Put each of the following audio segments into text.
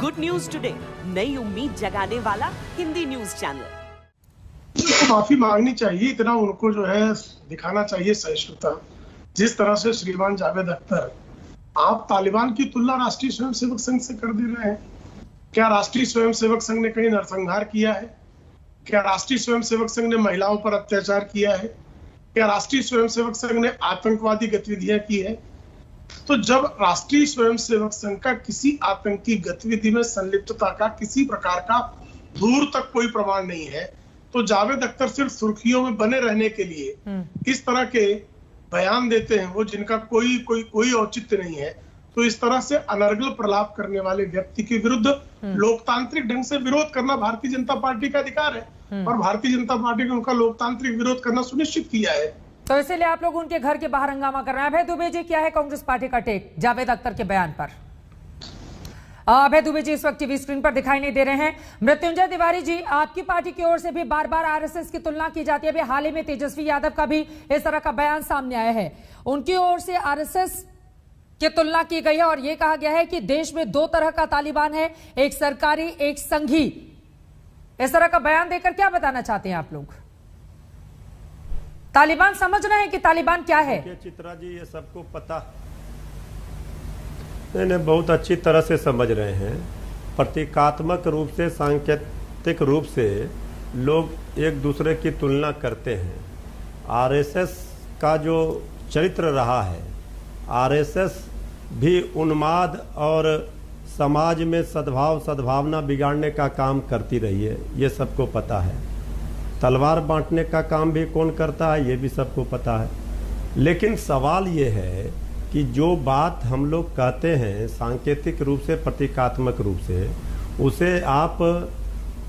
Good news today, नई उम्मीद जगाने वाला हिंदी न्यूज चैनल। तो माफी मांगनी चाहिए, इतना उनको जो है दिखाना चाहिए सहिष्णुता। जिस तरह से श्रीमान जावेद अख्तर, आप तालिबान की तुलना राष्ट्रीय स्वयंसेवक संघ से कर दे रहे हैं। क्या राष्ट्रीय स्वयंसेवक संघ ने कहीं नरसंहार किया है? क्या राष्ट्रीय स्वयंसेवक संघ ने महिलाओं पर अत्याचार किया है? क्या राष्ट्रीय स्वयंसेवक संघ ने आतंकवादी गतिविधियां की है? तो जब राष्ट्रीय स्वयंसेवक संघ का किसी आतंकी गतिविधि में संलिप्तता का किसी प्रकार का दूर तक कोई प्रमाण नहीं है, तो जावेद अख्तर सिर्फ सुर्खियों में बने रहने के लिए इस तरह के बयान देते हैं वो, जिनका कोई औचित्य नहीं है। तो इस तरह से अनर्गल प्रलाप करने वाले व्यक्ति के विरुद्ध लोकतांत्रिक ढंग से विरोध करना भारतीय जनता पार्टी का अधिकार है और भारतीय जनता पार्टी ने उनका लोकतांत्रिक विरोध करना सुनिश्चित किया है। तो इसीलिए आप लोग उनके घर के बाहर हंगामा कर रहे हैं। अभय दुबे जी, क्या है कांग्रेस पार्टी का टेक जावेद अख्तर के बयान पर? अभय दुबे जी इस वक्त टीवी स्क्रीन पर दिखाई नहीं दे रहे हैं। मृत्युंजय तिवारी जी, आपकी पार्टी की ओर से भी बार बार आरएसएस की तुलना की जाती है। अभी हाल ही में तेजस्वी यादव का भी इस तरह का बयान सामने आया है। उनकी ओर से आरएसएस की तुलना की गई है और यह कहा गया है कि देश में दो तरह का तालिबान है, एक सरकारी, एक संघी। इस तरह का बयान देकर क्या बताना चाहते हैं आप लोग? तालिबान समझ रहे हैं कि तालिबान क्या है? चित्रा जी, ये सबको पता नहीं, बहुत अच्छी तरह से समझ रहे हैं। प्रतीकात्मक रूप से, सांकेतिक रूप से लोग एक दूसरे की तुलना करते हैं। आरएसएस का जो चरित्र रहा है, आरएसएस भी उन्माद और समाज में सद्भावना बिगाड़ने का काम करती रही है, ये सबको पता है। तलवार बांटने का काम भी कौन करता है, ये भी सबको पता है। लेकिन सवाल ये है कि जो बात हम लोग कहते हैं सांकेतिक रूप से, प्रतीकात्मक रूप से, उसे आप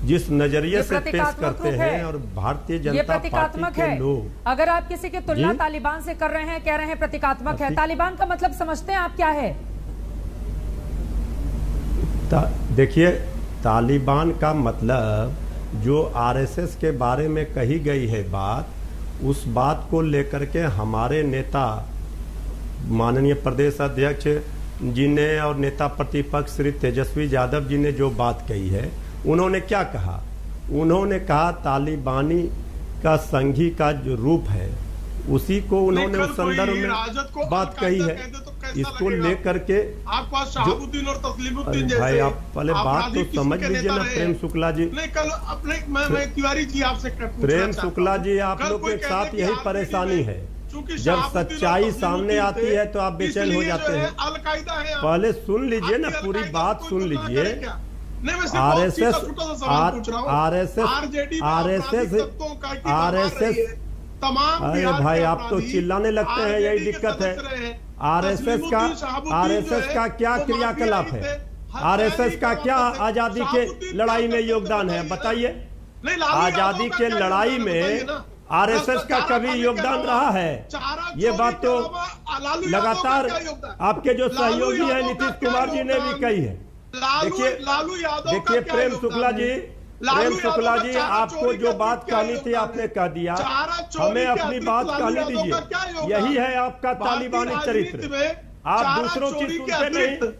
जिस नजरिए से पेश करते हैं और भारतीय जनता पार्टी के लोग, अगर आप किसी की तुलना तालिबान से कर रहे हैं, कह रहे हैं प्रतीकात्मक है, तालिबान का मतलब समझते हैं आप क्या है? देखिए, तालिबान का मतलब जो आरएसएस के बारे में कही गई है बात, उस बात को लेकर के हमारे नेता माननीय प्रदेश अध्यक्ष जी ने और नेता प्रतिपक्ष श्री तेजस्वी यादव जी ने जो बात कही है, उन्होंने क्या कहा? उन्होंने कहा तालिबानी का संघी का जो रूप है उसी को उन्होंने उस संदर्भ में बात कही है। इसको लेकर के भाई आप पहले बात तो समझ लीजिए ना प्रेम शुक्ला जी। कल अपने मैं तिवारी जी आपसे प्रेम शुक्ला जी, आप लोग के साथ यही परेशानी है, जब सच्चाई सामने आती है तो आप बेचैन हो जाते हैं। पहले सुन लीजिए ना, पूरी बात सुन लीजिए। आरएसएस अरे भाई आप तो चिल्लाने लगते हैं, यही दिक्कत है। आरएसएस का क्या क्रियाकलाप है? आरएसएस का क्या आजादी के लड़ाई में योगदान है, बताइए? आजादी के लड़ाई में आरएसएस का कभी योगदान रहा है? ये बात तो लगातार आपके जो सहयोगी हैं नीतीश कुमार जी ने भी कही है। देखिए प्रेम शुक्ला जी, आपको जो बात कहनी थी आपने कह दिया, हमें अपनी बात कहने दीजिए। यही है आपका तालिबानी चरित्र। आप दूसरों की सुनते नहीं,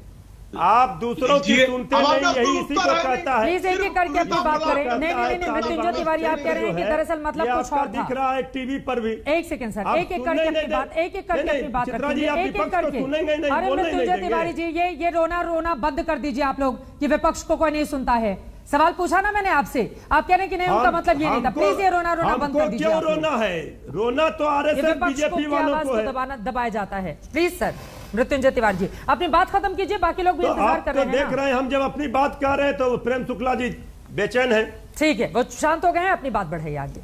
आप दूसरों की सुनते नहीं, यही इसी को कहता है। प्लीज एक-एक करके अपनी बात करें। नहीं, मृत्युंजय तिवारी, आप कह रहे हैं कि दरअसल मतलब कुछ और दिख रहा है टीवी पर भी। एक सेकंड सर, एक-एक करके अपनी बात, एक-एक करके अपनी बात रखिए, एक-एक करके। अरे मृत्युंजय तिवारी जी, ये रोना बंद कर दीजिए आप लोग कि विपक्ष को कोई नहीं सुनता है। सवाल पूछा ना मैंने आपसे, आप कह रहे हैं कि नहीं, उनका मतलब ये नहीं था। प्लीज ये रोना बंद कर दीजिए। क्यों रोना है? रोना तो आरएसएस बीजेपी वालों को है। दबाया जाता है। प्लीज सर मृत्युंजय तिवारी जी, अपनी बात खत्म कीजिए, बाकी लोग भी इंतजार कर रहे हैं। देख रहे हैं हम, जब अपनी बात कर रहे हैं तो प्रेम शुक्ला जी बेचैन है। ठीक है, वो शांत हो गए हैं, अपनी बात बढ़ाइए आगे।